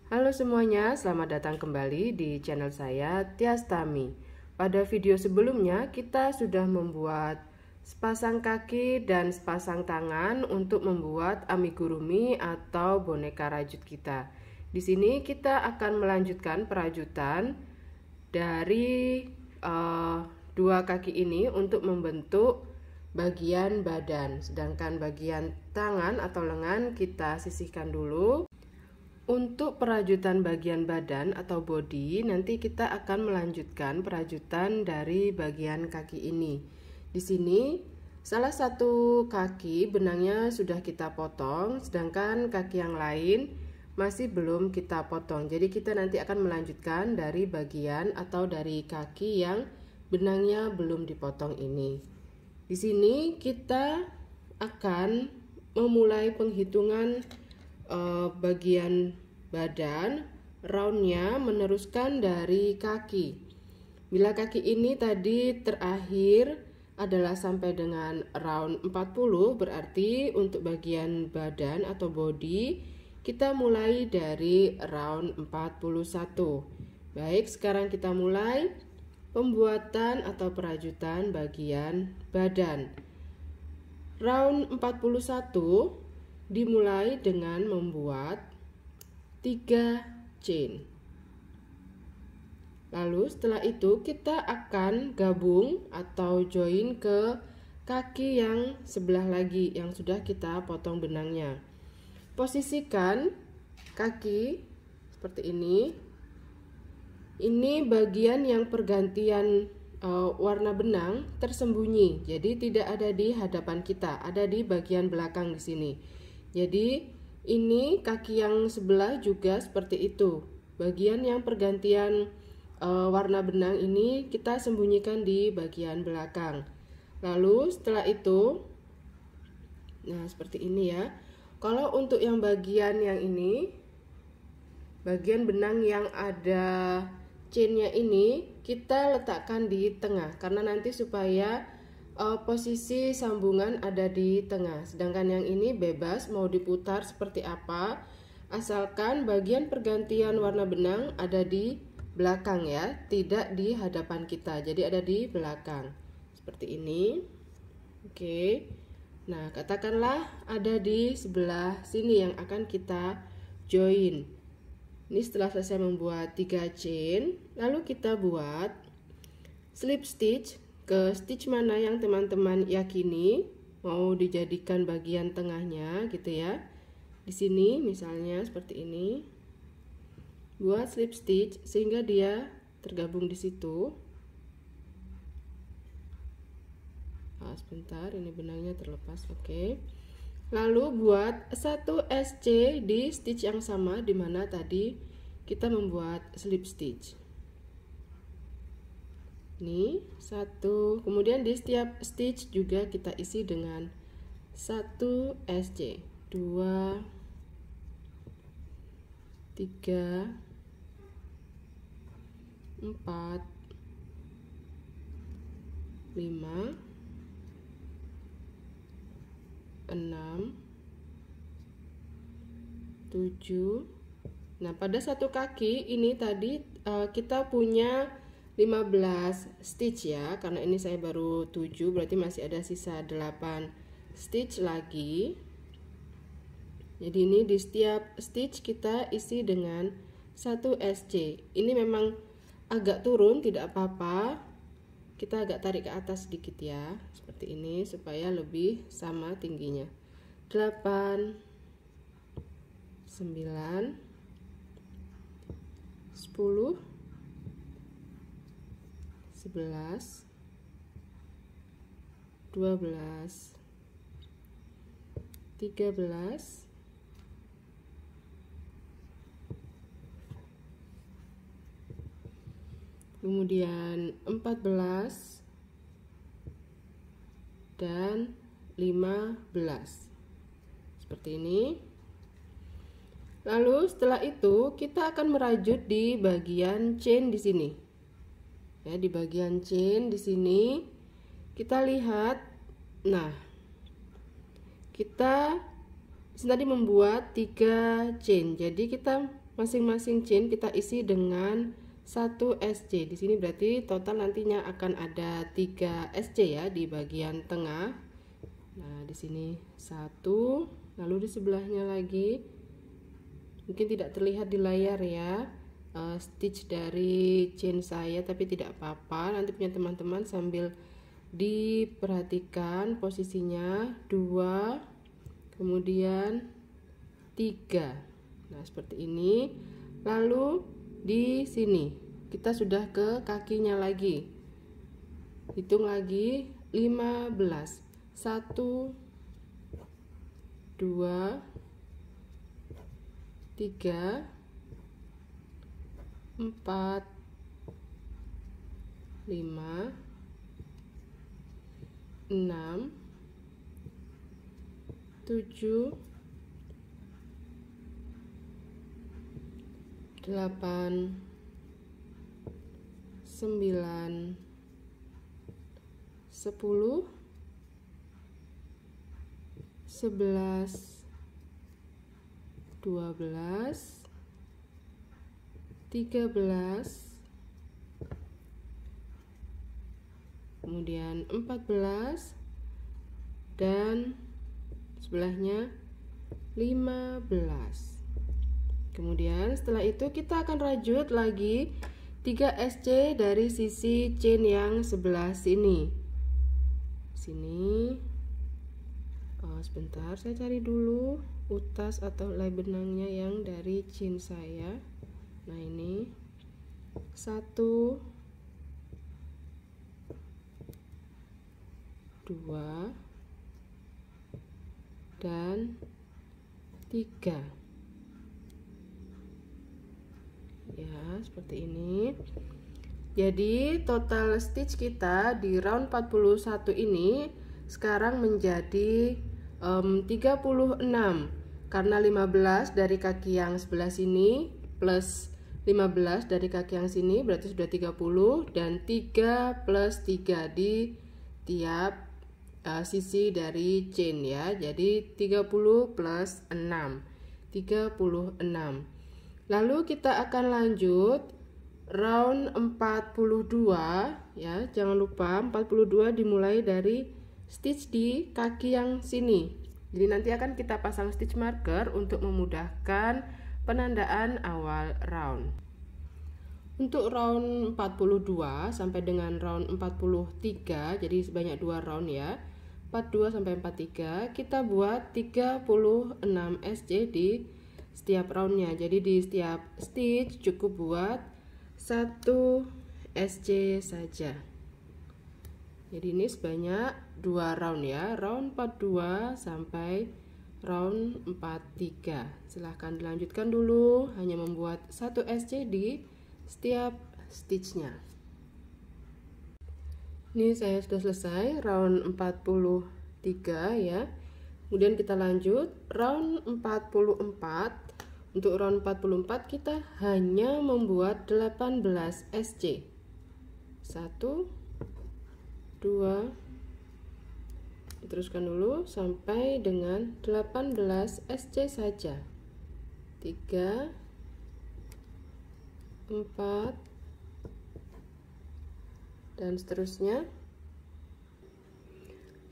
Halo semuanya, selamat datang kembali di channel saya Tias Tami. Pada video sebelumnya kita sudah membuat sepasang kaki dan sepasang tangan untuk membuat amigurumi atau boneka rajut kita. Di sini kita akan melanjutkan perajutan dari dua kaki ini untuk membentuk bagian badan. Sedangkan bagian tangan atau lengan kita sisihkan dulu. Untuk perajutan bagian badan atau body, nanti kita akan melanjutkan perajutan dari bagian kaki ini. Di sini, salah satu kaki benangnya sudah kita potong, sedangkan kaki yang lain masih belum kita potong. Jadi kita nanti akan melanjutkan dari bagian atau dari kaki yang benangnya belum dipotong ini. Di sini kita akan memulai penghitungan bagian badan roundnya meneruskan dari kaki. Bila kaki ini tadi terakhir adalah sampai dengan round 40, berarti untuk bagian badan atau body kita mulai dari round 41. Baik, sekarang kita mulai pembuatan atau perajutan bagian badan. Round 41 dimulai dengan membuat 3 chain. Lalu setelah itu kita akan gabung atau join ke kaki yang sebelah lagi yang sudah kita potong benangnya. Posisikan kaki seperti ini. Ini bagian yang pergantian warna benang tersembunyi. Jadi tidak ada di hadapan kita, ada di bagian belakang di sini. Jadi ini kaki yang sebelah juga seperti itu. Bagian yang pergantian warna benang ini kita sembunyikan di bagian belakang. Lalu setelah itu, nah seperti ini ya. Kalau untuk yang bagian yang ini, bagian benang yang ada chainnya ini kita letakkan di tengah karena nanti supaya posisi sambungan ada di tengah. Sedangkan yang ini bebas mau diputar seperti apa, asalkan bagian pergantian warna benang ada di belakang ya, tidak di hadapan kita. Jadi ada di belakang seperti ini. Oke. Nah, katakanlah ada di sebelah sini yang akan kita join. Ini setelah selesai membuat 3 chain, lalu kita buat slip stitch ke stitch mana yang teman-teman yakini mau dijadikan bagian tengahnya gitu ya. Di sini misalnya seperti ini. Buat slip stitch sehingga dia tergabung di situ. Nah, sebentar, ini benangnya terlepas. Oke. Lalu buat 1 SC di stitch yang sama di mana tadi kita membuat slip stitch. Ini 1, kemudian di setiap stitch juga kita isi dengan 1 SC, 2, 3, 4, 5, 6, 7. Nah, pada satu kaki ini tadi kita punya 15 stitch ya, karena ini saya baru 7, berarti masih ada sisa 8 stitch lagi. Jadi ini di setiap stitch kita isi dengan 1 SC. Ini memang agak turun, tidak apa-apa. Kita agak tarik ke atas sedikit ya, seperti ini supaya lebih sama tingginya. 8, 9, 10, 11, 12, 13, 14 dan 15 seperti ini. Lalu setelah itu kita akan merajut di bagian chain di sini. Ya, di bagian chain di sini kita lihat. Nah, kita tadi membuat 3 chain. Jadi kita masing-masing chain kita isi dengan 1 SC. Di sini berarti total nantinya akan ada 3 SC ya di bagian tengah. Nah, di sini 1, lalu di sebelahnya lagi. Mungkin tidak terlihat di layar ya stitch dari chain saya, tapi tidak apa-apa. Nanti punya teman-teman sambil diperhatikan posisinya 2, kemudian 3. Nah, seperti ini. Lalu di sini kita sudah ke kakinya lagi. Hitung lagi 15. 1 2 3 4 5 6 7 8 9 10 11 12 13, kemudian 14, dan sebelahnya 15. Kemudian setelah itu kita akan rajut lagi 3 SC dari sisi chain yang sebelah sini. Sebentar, saya cari dulu utas atau helai benangnya yang dari chain saya. Nah, ini 1 2 dan 3 ya, seperti ini. Jadi total stitch kita di round 41 ini sekarang menjadi 36, karena 15 dari kaki yang sebelah sini plus 15 dari kaki yang sini berarti sudah 30, dan 3 plus 3 di tiap sisi dari chain ya. Jadi 30 plus 6, 36. Lalu kita akan lanjut round 42 ya. Jangan lupa 42 dimulai dari stitch di kaki yang sini. Jadi nanti akan kita pasang stitch marker untuk memudahkan penandaan awal round. Untuk round 42 sampai dengan round 43, jadi sebanyak 2 round ya, 42 sampai 43, kita buat 36 SC di setiap roundnya. Jadi di setiap stitch cukup buat 1 SC saja. Jadi ini sebanyak 2 round ya, round 42 sampai round 43. Silahkan dilanjutkan dulu, hanya membuat 1 SC di setiap stitchnya. Ini saya sudah selesai round 43 ya. Kemudian kita lanjut round 44. Untuk round 44 kita hanya membuat 18 SC. 1 2, teruskan dulu sampai dengan 18 SC saja. 3 4 dan seterusnya.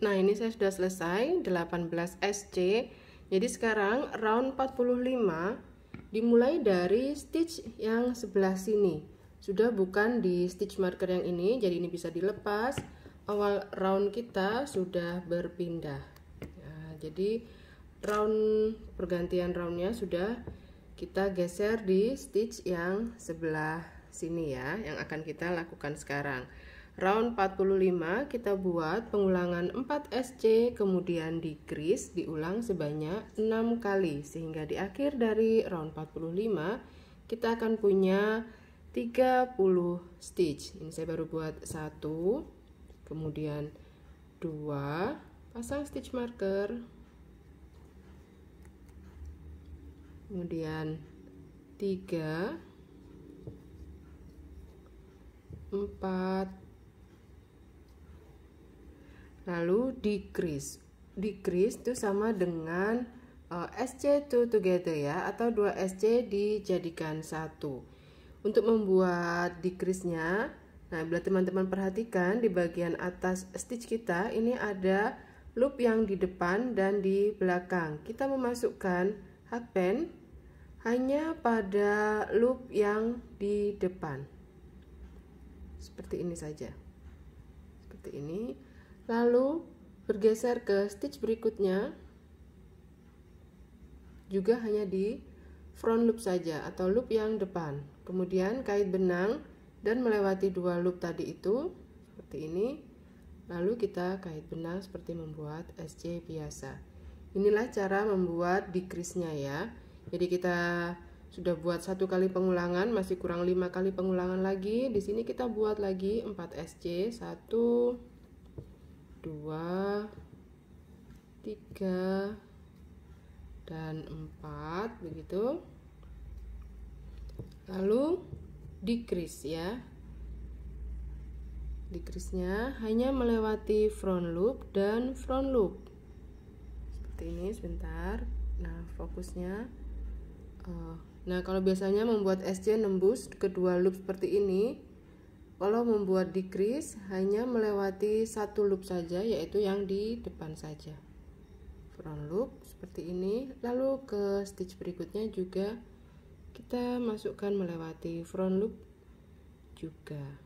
Nah, ini saya sudah selesai 18 SC. Jadi sekarang round 45 dimulai dari stitch yang sebelah sini. Sudah bukan di stitch marker yang ini, jadi ini bisa dilepas. Awal round kita sudah berpindah. Nah, jadi round pergantian roundnya sudah kita geser di stitch yang sebelah sini ya, yang akan kita lakukan sekarang. Round 45 kita buat pengulangan 4 SC, kemudian decrease, diulang sebanyak 6 kali, sehingga di akhir dari round 45 kita akan punya 30 stitch. Ini saya baru buat 1, kemudian 2, pasang stitch marker, kemudian 3, 4, lalu decrease. Decrease itu sama dengan SC2 together ya, atau 2 SC dijadikan satu. Untuk membuat decrease-nya, nah bila teman-teman perhatikan di bagian atas stitch kita ini ada loop yang di depan dan di belakang. Kita memasukkan hakpen hanya pada loop yang di depan. Seperti ini saja. Seperti ini. Lalu bergeser ke stitch berikutnya. Juga hanya di front loop saja atau loop yang depan. Kemudian kait benang dan melewati dua loop tadi itu seperti ini. Lalu kita kait benang seperti membuat SC biasa. Inilah cara membuat decrease-nya ya. Jadi kita sudah buat 1 kali pengulangan, masih kurang 5 kali pengulangan lagi. Di sini kita buat lagi 4 SC, 1 2 3 dan 4 begitu. Lalu decrease ya. Decrease-nya hanya melewati front loop dan front loop. Seperti ini sebentar. Nah, fokusnya. Nah, kalau biasanya membuat SC nembus kedua loop seperti ini, kalau membuat decrease hanya melewati satu loop saja, yaitu yang di depan saja. Front loop seperti ini, lalu ke stitch berikutnya juga kita masukkan melewati front loop juga.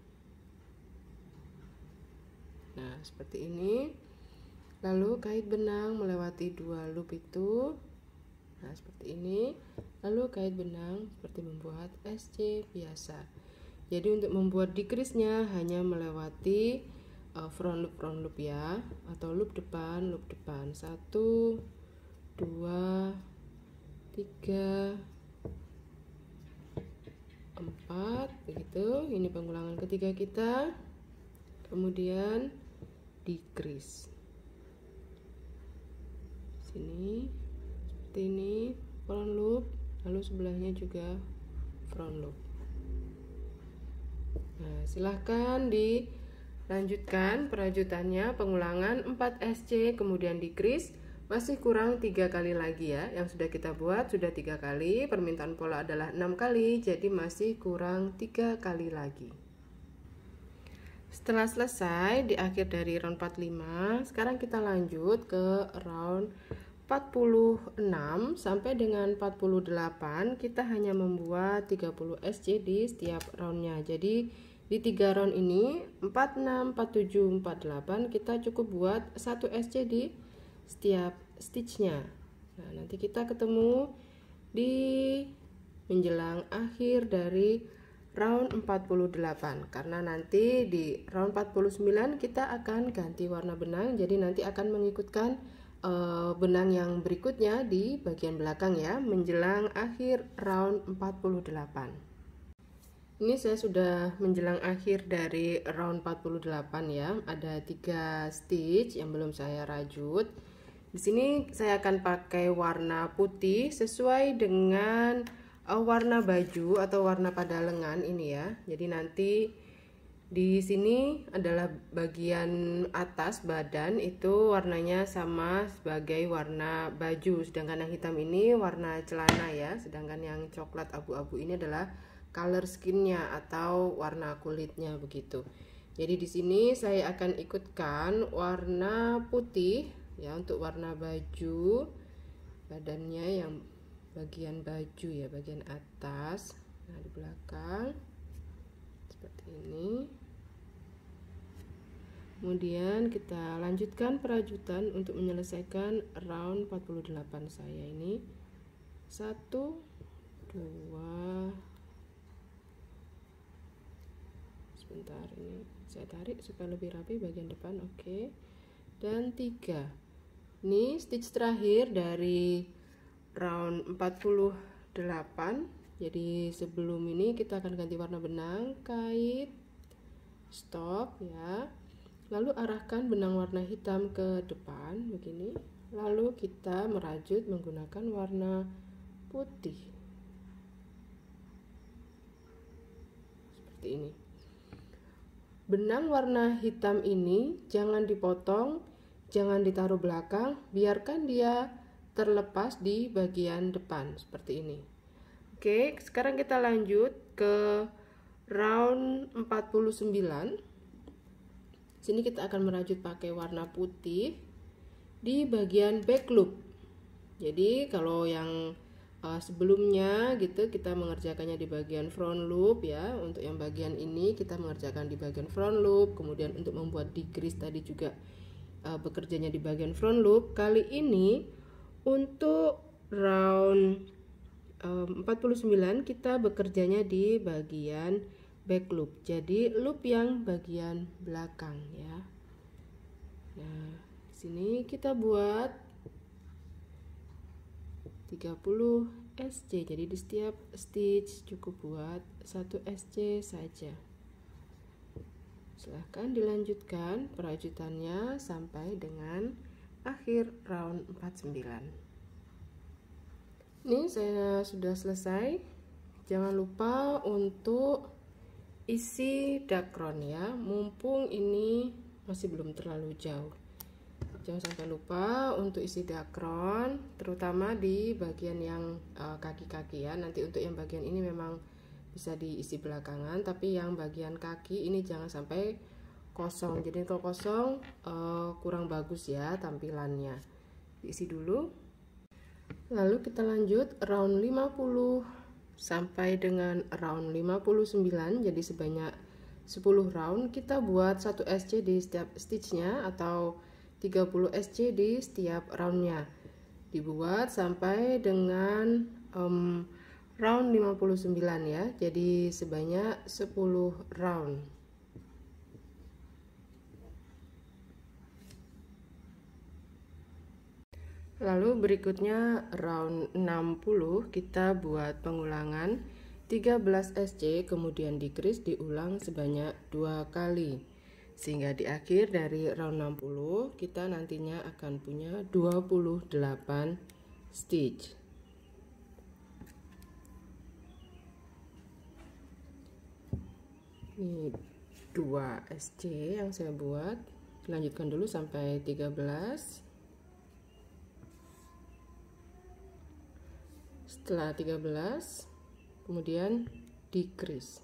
Nah, seperti ini. Lalu kait benang melewati dua loop itu. Nah, seperti ini. Lalu kait benang seperti membuat SC biasa. Jadi untuk membuat decrease-nya hanya melewati front loop ya, atau loop depan 1 2 3 4 begitu. Ini pengulangan ketiga kita. Kemudian decrease sini seperti ini, front loop, lalu sebelahnya juga front loop. Nah, silahkan dilanjutkan perajutannya, pengulangan 4 SC kemudian decrease. Masih kurang 3 kali lagi ya. Yang sudah kita buat sudah 3 kali, permintaan pola adalah 6 kali, jadi masih kurang 3 kali lagi. Setelah selesai di akhir dari round 45, sekarang kita lanjut ke round 46 sampai dengan 48. Kita hanya membuat 30 SC di setiap roundnya. Jadi di 3 round ini 46, 47, 48 kita cukup buat 1 SC di setiap stitchnya. Nah, nanti kita ketemu di menjelang akhir dari round 48, karena nanti di round 49 kita akan ganti warna benang, jadi nanti akan mengikutkan benang yang berikutnya di bagian belakang ya, menjelang akhir round 48. Ini saya sudah menjelang akhir dari round 48 ya. Ada 3 stitch yang belum saya rajut. Di sini saya akan pakai warna putih sesuai dengan warna baju atau warna pada lengan ini ya. Jadi nanti di sini adalah bagian atas badan itu warnanya sama sebagai warna baju, sedangkan yang hitam ini warna celana ya. Sedangkan yang coklat abu-abu ini adalah color skinnya atau warna kulitnya begitu. Jadi di sini saya akan ikutkan warna putih ya untuk warna baju, badannya yang bagian baju ya, bagian atas. Nah, di belakang seperti ini. Kemudian kita lanjutkan perajutan untuk menyelesaikan round 48 saya ini. 1 2, sebentar ini saya tarik supaya lebih rapi bagian depan, oke. Dan 3. Ini stitch terakhir dari round 48. Jadi sebelum ini kita akan ganti warna benang, kait, stop ya. Lalu arahkan benang warna hitam ke depan begini. Lalu kita merajut menggunakan warna putih. Seperti ini. Benang warna hitam ini jangan dipotong, jangan ditaruh belakang, biarkan dia terlepas di bagian depan seperti ini. Oke, sekarang kita lanjut ke round 49. Sini kita akan merajut pakai warna putih di bagian back loop. Jadi kalau yang sebelumnya gitu kita mengerjakannya di bagian front loop ya. Untuk yang bagian ini kita mengerjakan di bagian front loop. Kemudian untuk membuat decrease tadi juga bekerjanya di bagian front loop. Kali ini untuk round 49 kita bekerjanya di bagian back loop. Jadi loop yang bagian belakang ya. Nah, di sini kita buat 30 SC. Jadi di setiap stitch cukup buat 1 SC saja. Silahkan dilanjutkan perajutannya sampai dengan akhir round 49. Ini saya sudah selesai. Jangan lupa untuk isi dakron ya, mumpung ini masih belum terlalu jauh. Jangan sampai lupa untuk isi dakron, terutama di bagian yang kaki-kaki ya. Nanti untuk yang bagian ini memang bisa diisi belakangan, tapi yang bagian kaki ini jangan sampai kosong. Jadi kalau kosong kurang bagus ya tampilannya. Diisi dulu. Lalu kita lanjut round 50 sampai dengan round 59. Jadi sebanyak 10 round kita buat 1 SC di setiap stitchnya atau 30 SC di setiap roundnya. Dibuat sampai dengan round 59 ya. Jadi sebanyak 10 round. Lalu berikutnya round 60 kita buat pengulangan 13 SC kemudian decrease diulang sebanyak 2 kali. Sehingga di akhir dari round 60 kita nantinya akan punya 28 stitch. Ini 2 SC yang saya buat. Lanjutkan dulu sampai 13. Setelah 13 kemudian decrease.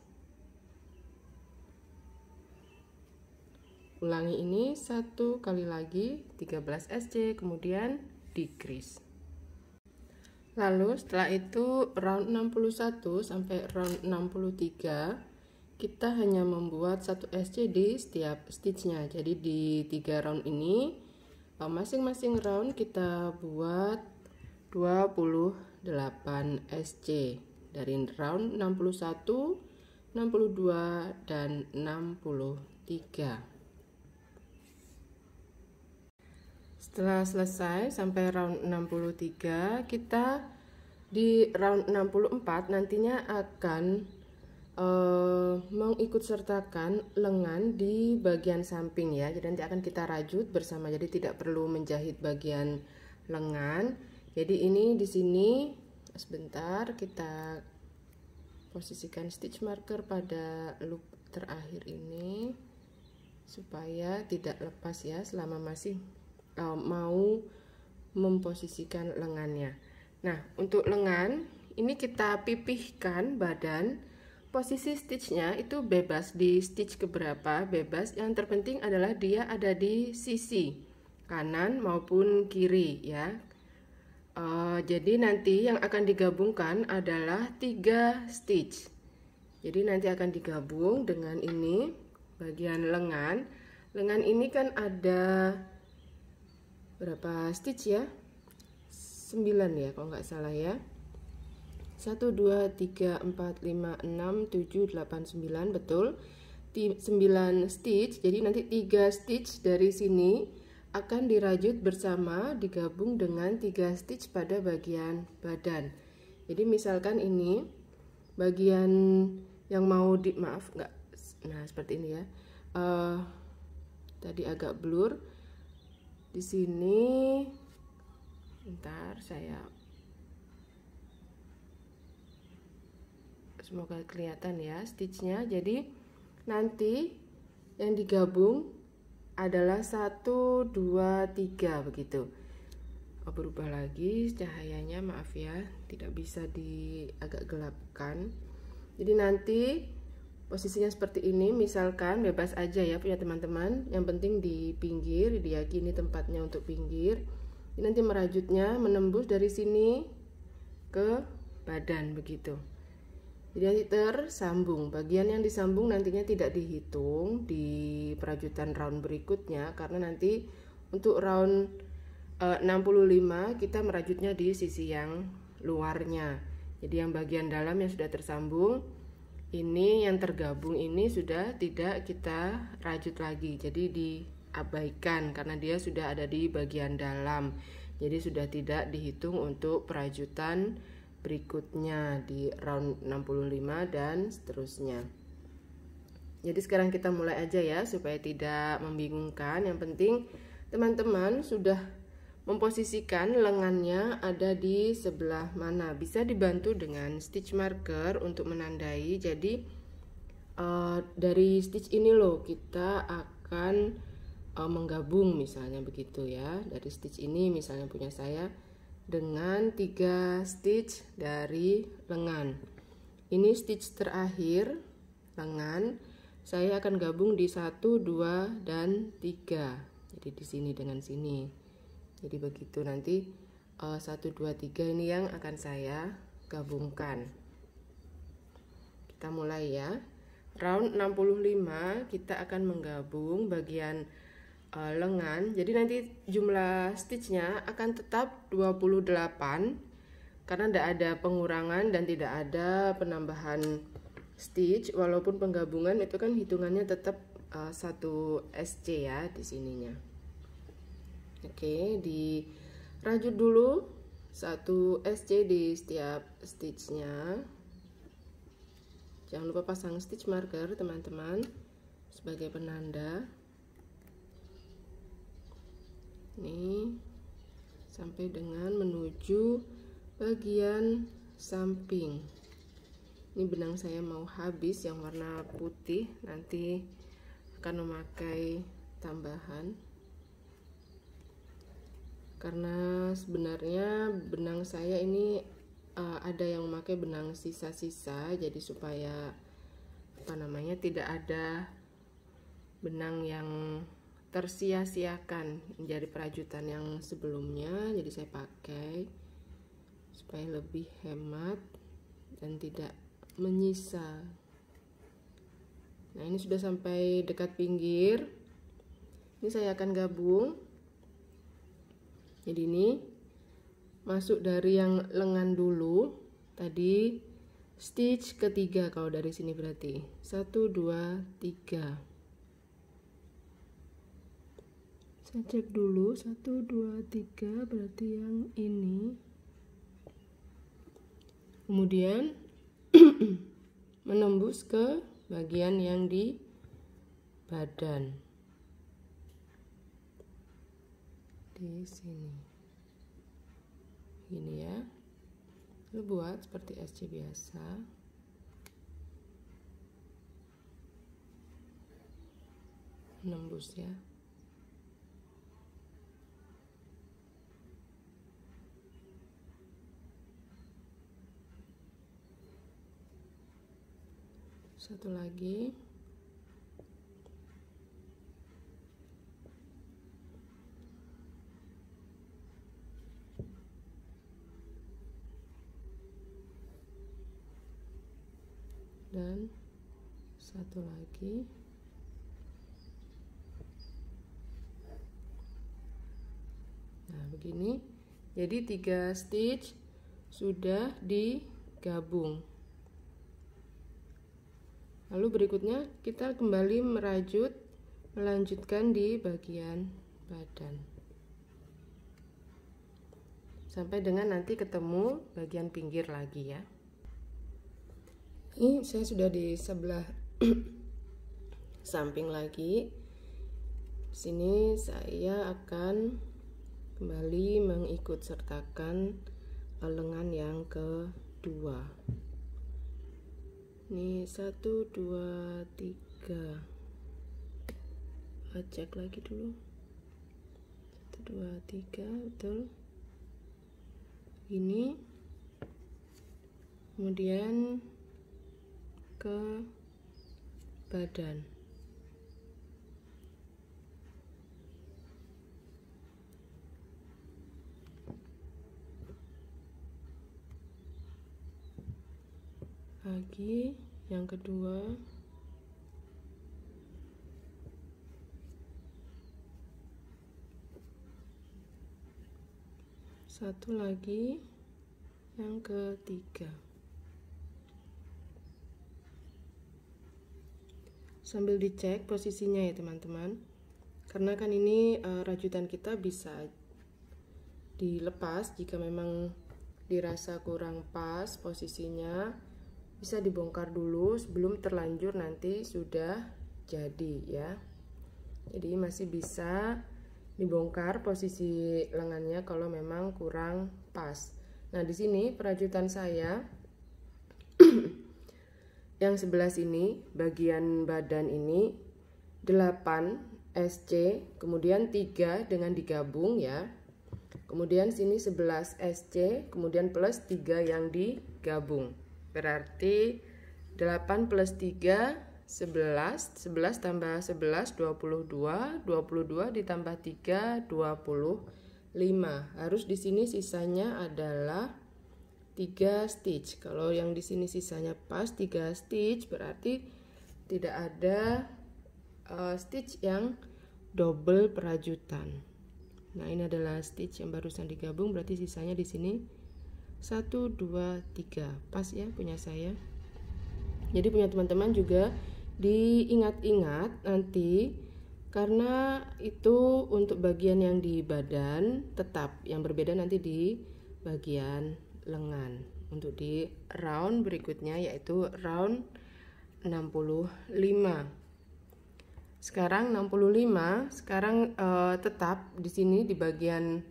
Ulangi ini 1 kali lagi 13 SC kemudian decrease. Lalu setelah itu round 61 sampai round 63 kita hanya membuat 1 SC di setiap stitchnya. Jadi di 3 round ini masing-masing round kita buat 28 SC dari round 61, 62 dan 63. Setelah selesai sampai round 63, kita di round 64 nantinya akan mengikut sertakan lengan di bagian samping ya. Jadi nanti akan kita rajut bersama. Jadi tidak perlu menjahit bagian lengan. Jadi ini di sini sebentar kita posisikan stitch marker pada loop terakhir ini supaya tidak lepas ya selama masih mau memposisikan lengannya. Nah, untuk lengan ini kita pipihkan badan. Posisi stitchnya itu bebas di stitch keberapa, bebas. Yang terpenting adalah dia ada di sisi kanan maupun kiri ya. Jadi nanti yang akan digabungkan adalah 3 stitch. Jadi nanti akan digabung dengan ini bagian lengan. Lengan ini kan ada berapa stitch ya? 9 ya kalau nggak salah ya. 1, 2, 3, 4, 5, 6, 7, 8, 9 betul. 9 stitch. Jadi nanti 3 stitch dari sini akan dirajut bersama digabung dengan 3 stitch pada bagian badan. Jadi misalkan ini bagian yang mau nah seperti ini ya. Tadi agak blur di sini. Bentar saya semoga kelihatan ya stitchnya. Jadi nanti yang digabung adalah 1, 2, 3 begitu. berubah lagi cahayanya, maaf ya, tidak bisa agak gelapkan. Jadi nanti posisinya seperti ini, misalkan bebas aja ya punya teman-teman, yang penting di pinggir, diyakini tempatnya untuk pinggir. Nanti merajutnya menembus dari sini ke badan begitu. Jadi nanti tersambung. Bagian yang disambung nantinya tidak dihitung di perajutan round berikutnya, karena nanti untuk round 65 kita merajutnya di sisi yang luarnya. Jadi yang bagian dalam yang sudah tersambung, ini yang tergabung ini sudah tidak kita rajut lagi. Jadi diabaikan karena dia sudah ada di bagian dalam. Jadi sudah tidak dihitung untuk perajutan berikutnya di round 65 dan seterusnya. Jadi sekarang kita mulai aja ya supaya tidak membingungkan. Yang penting teman-teman sudah memposisikan lengannya ada di sebelah mana. Bisa dibantu dengan stitch marker untuk menandai. Jadi dari stitch ini loh kita akan menggabung misalnya begitu ya. Dari stitch ini misalnya punya saya dengan 3 stitch dari lengan. Ini stitch terakhir lengan. Saya akan gabung di 1, 2, dan 3. Jadi di sini dengan sini. Jadi begitu nanti 1, 2, 3 ini yang akan saya gabungkan. Kita mulai ya. Round 65 kita akan menggabung bagian lengan. Jadi nanti jumlah stitchnya akan tetap 28 karena tidak ada pengurangan dan tidak ada penambahan stitch. Walaupun penggabungan itu kan hitungannya tetap 1 SC ya di sininya. Oke, dirajut dulu 1 SC di setiap stitchnya. Jangan lupa pasang stitch marker teman-teman sebagai penanda. Ini sampai dengan menuju bagian samping. Ini benang saya mau habis yang warna putih, nanti akan memakai tambahan. Karena sebenarnya benang saya ini ada yang memakai benang sisa-sisa, jadi supaya tidak ada benang yang tersia-siakan menjadi perajutan yang sebelumnya. Jadi saya pakai supaya lebih hemat dan tidak menyisa. Nah, ini sudah sampai dekat pinggir. Ini saya akan gabung. Jadi ini masuk dari yang lengan dulu. Tadi stitch ketiga kalau dari sini berarti 1, 2, 3. Saya cek dulu 1, 2, 3 berarti yang ini. Kemudian menembus ke bagian yang di badan. Di sini gini ya, lalu buat seperti SC biasa. Menembus ya. Satu lagi. Dan satu lagi. Nah, begini. Jadi 3 stitch sudah digabung. Lalu berikutnya kita kembali merajut, melanjutkan di bagian badan. Sampai dengan nanti ketemu bagian pinggir lagi ya. Ini saya sudah di sebelah samping lagi. Di sini saya akan kembali mengikut sertakan lengan yang kedua. Ini 1, 2, 3. Cek lagi dulu. 1, 2, 3 betul. ini, kemudian ke badan. Lagi yang kedua, satu lagi yang ketiga. Sambil dicek posisinya ya teman-teman, karena kan ini rajutan kita bisa dilepas jika memang dirasa kurang pas posisinya, bisa dibongkar dulu sebelum terlanjur nanti sudah jadi ya. Jadi masih bisa dibongkar posisi lengannya kalau memang kurang pas. Nah, di sini perajutan saya yang sebelah sini, bagian badan ini 8 SC, kemudian 3 dengan digabung ya. Kemudian sini 11 SC, kemudian plus 3 yang digabung. Berarti 8 plus 3 11, 11 tambah 11 22, 22 ditambah 3 25. Harus di sini sisanya adalah 3 stitch. Kalau yang di sini sisanya pas 3 stitch, berarti tidak ada stitch yang double perajutan. Nah, ini adalah stitch yang barusan digabung, berarti sisanya di sini 1 2 3. Pas ya punya saya. Jadi punya teman-teman juga diingat-ingat nanti, karena itu untuk bagian yang di badan tetap, yang berbeda nanti di bagian lengan. Untuk di round berikutnya yaitu round 65. Sekarang 65, sekarang tetap di sini di bagian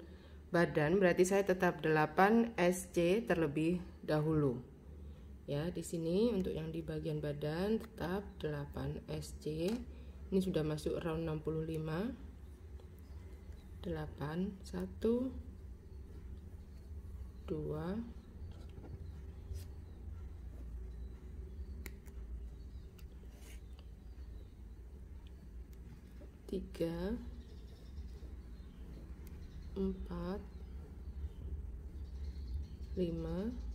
badan, berarti saya tetap 8 SC terlebih dahulu. Ya, di sini untuk yang di bagian badan tetap 8 SC. Ini sudah masuk round 65. 8 1 2 3 4 5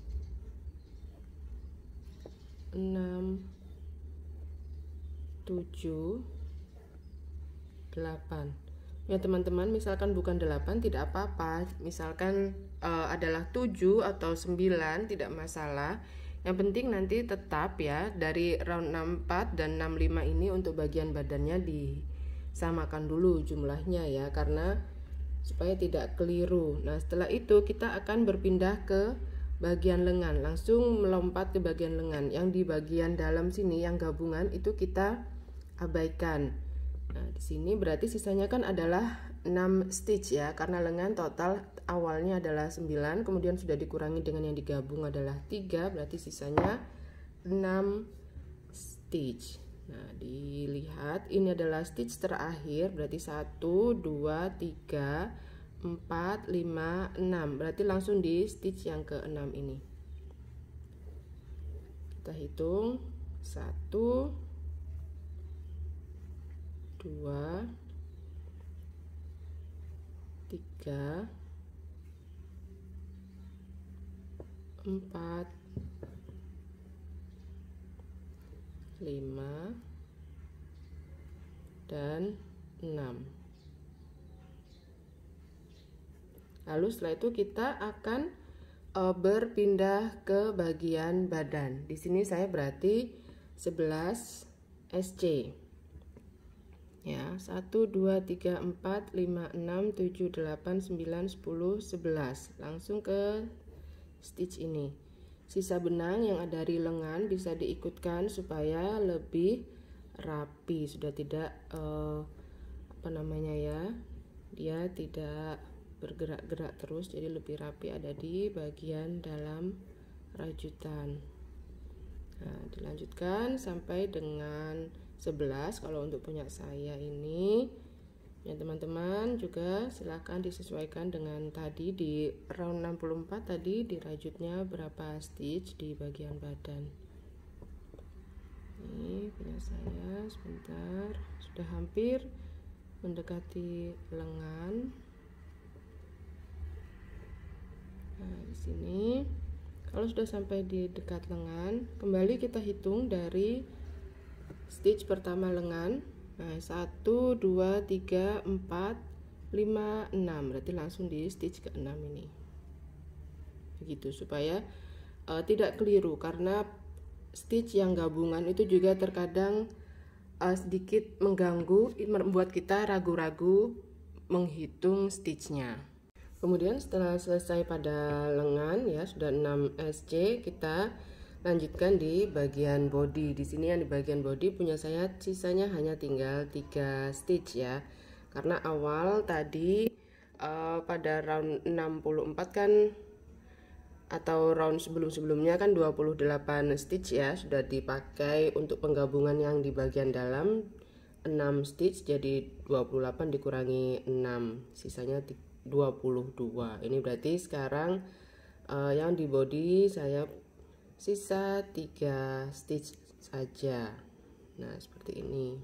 6 7 8. Ya teman-teman, misalkan bukan 8 tidak apa-apa, misalkan adalah 7 atau 9 tidak masalah. Yang penting nanti tetap ya, dari round 64 dan 65 ini untuk bagian badannya disamakan dulu jumlahnya ya, karena supaya tidak keliru. Nah, setelah itu kita akan berpindah ke bagian lengan, langsung melompat ke bagian lengan. Yang di bagian dalam sini yang gabungan itu kita abaikan. Nah, di sini berarti sisanya kan adalah 6 stitch ya, karena lengan total awalnya adalah 9, kemudian sudah dikurangi dengan yang digabung adalah 3, berarti sisanya 6 stitch. Nah, dilihat ini adalah stitch terakhir, berarti 1 2 3 4 5 6, berarti langsung di stitch yang ke-6 ini. Kita hitung 1 2 3 4 5 dan 6. Lalu setelah itu kita akan berpindah ke bagian badan. Di sini saya berarti 11 SC. Ya, 1 2 3 4 5 6 7 8 9 10 11. Langsung ke stitch ini. Sisa benang yang ada di lengan bisa diikutkan supaya lebih rapi, sudah tidak dia tidak bergerak-gerak terus, jadi lebih rapi ada di bagian dalam rajutan. Nah, dilanjutkan sampai dengan 11 kalau untuk punya saya ini. Ya teman-teman juga silahkan disesuaikan dengan tadi di round 64 tadi dirajutnya berapa stitch di bagian badan. Ini punya saya sebentar, sudah hampir mendekati lengan. Nah di sini kalau sudah sampai di dekat lengan, kembali kita hitung dari stitch pertama lengan. Nah 1, 2, 3, 4, 5, 6, berarti langsung di stitch ke-6 ini, begitu supaya tidak keliru, karena stitch yang gabungan itu juga terkadang sedikit mengganggu, membuat kita ragu-ragu menghitung stitchnya. Kemudian setelah selesai pada lengan ya, sudah 6 SC, kita lanjutkan di bagian body. Di sini yang di bagian body punya saya sisanya hanya tinggal 3 stitch ya. Karena awal tadi pada round 64 kan, atau round sebelum-sebelumnya kan 28 stitch ya sudah dipakai untuk penggabungan yang di bagian dalam 6 stitch, jadi 28 dikurangi 6 sisanya 22. Ini berarti sekarang yang di body saya sisa 3 stitch saja. Nah seperti ini.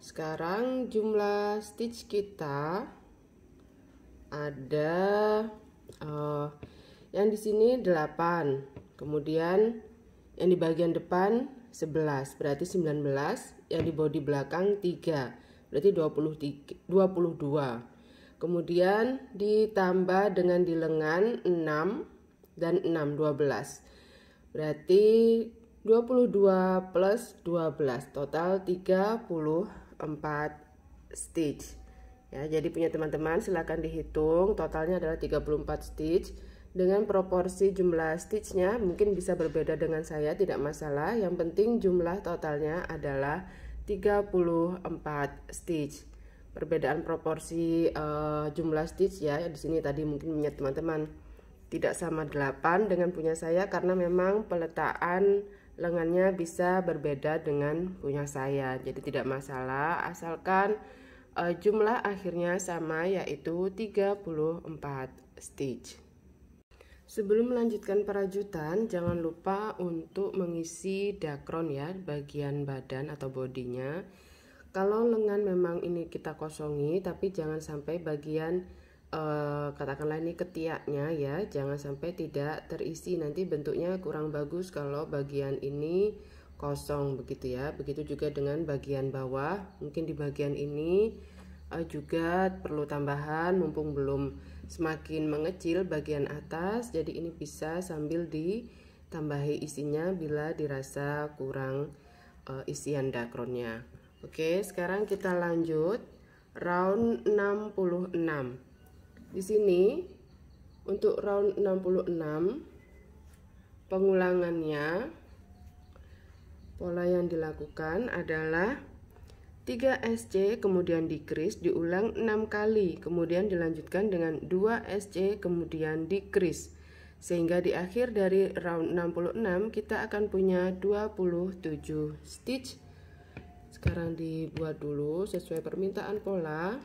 Sekarang jumlah stitch kita ada yang di sini 8, kemudian yang di bagian depan 11, berarti 19, yang di bodi belakang 3, berarti 22. Kemudian ditambah dengan di lengan 6 dan 6, 12. Berarti 22 plus 12, total 34 stitch. Ya, jadi punya teman-teman silahkan dihitung, totalnya adalah 34 stitch. Dengan proporsi jumlah stitchnya mungkin bisa berbeda dengan saya, tidak masalah. Yang penting jumlah totalnya adalah 34 stitch. Perbedaan proporsi jumlah stitch ya, di sini tadi mungkin punya teman-teman tidak sama 8 dengan punya saya, karena memang peletakan lengannya bisa berbeda dengan punya saya. Jadi tidak masalah asalkan jumlah akhirnya sama, yaitu 34 stitch. Sebelum melanjutkan perajutan, jangan lupa untuk mengisi dakron ya, bagian badan atau bodinya. Kalau lengan memang ini kita kosongi, tapi jangan sampai bagian katakanlah ini ketiaknya ya, jangan sampai tidak terisi, nanti bentuknya kurang bagus kalau bagian ini kosong begitu ya. Begitu juga dengan bagian bawah, mungkin di bagian ini juga perlu tambahan mumpung belum semakin mengecil bagian atas, jadi ini bisa sambil ditambahi isinya bila dirasa kurang isian dakronnya. Oke, sekarang kita lanjut round 66. Di sini untuk round 66 pengulangannya, pola yang dilakukan adalah 3 SC kemudian decrease diulang 6 kali, kemudian dilanjutkan dengan 2 SC kemudian decrease, sehingga di akhir dari round 66 kita akan punya 27 stitch. Sekarang dibuat dulu sesuai permintaan pola.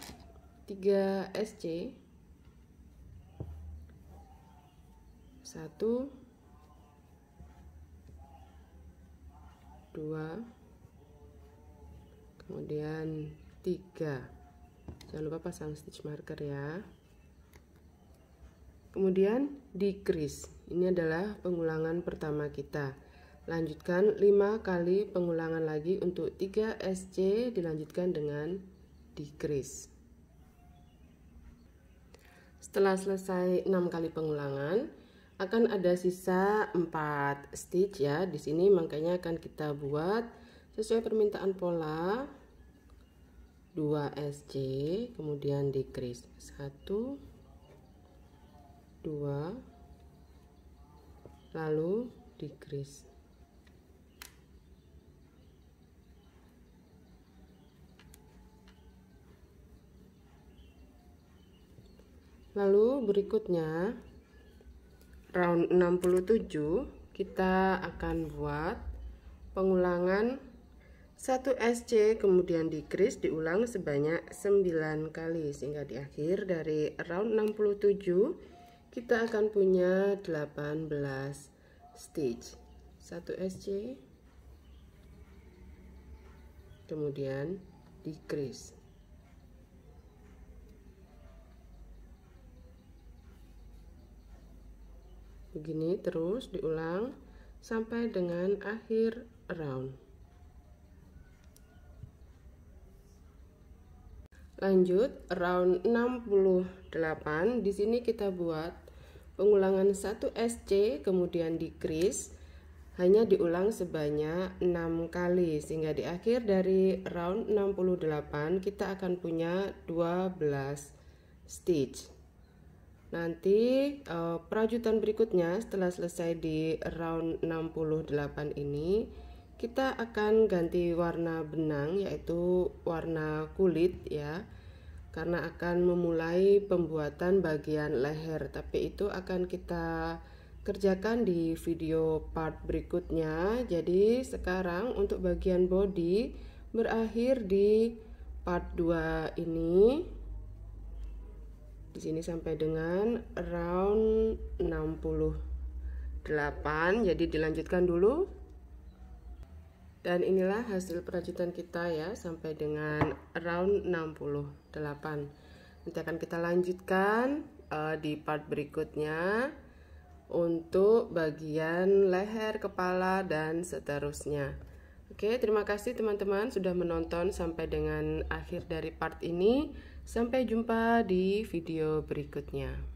3 SC, 1, 2, kemudian 3. Jangan lupa pasang stitch marker ya. Kemudian decrease. Ini adalah pengulangan pertama kita. Lanjutkan 5 kali pengulangan lagi untuk 3 SC, dilanjutkan dengan decrease. Setelah selesai 6 kali pengulangan, akan ada sisa 4 stitch ya. Di sini makanya akan kita buat sesuai permintaan pola. 2 SC kemudian decrease, 1, 2, lalu decrease. Lalu berikutnya round 67 kita akan buat pengulangan 1 SC kemudian decrease diulang sebanyak 9 kali sehingga di akhir dari round 67 kita akan punya 18 stitch. 1 SC kemudian decrease. Begini terus diulang sampai dengan akhir round. Lanjut round 68. Di sini kita buat pengulangan 1 SC kemudian decrease, hanya diulang sebanyak 6 kali sehingga di akhir dari round 68 kita akan punya 12 stitch. Nanti perajutan berikutnya setelah selesai di round 68 ini kita akan ganti warna benang, yaitu warna kulit ya, karena akan memulai pembuatan bagian leher, tapi itu akan kita kerjakan di video part berikutnya. Jadi sekarang untuk bagian body berakhir di part 2 ini. Di sini sampai dengan round 68. Jadi dilanjutkan dulu. Dan inilah hasil perajutan kita ya sampai dengan round 68. Nanti akan kita lanjutkan di part berikutnya untuk bagian leher, kepala, dan seterusnya. Oke, terima kasih teman-teman sudah menonton sampai dengan akhir dari part ini. Sampai jumpa di video berikutnya.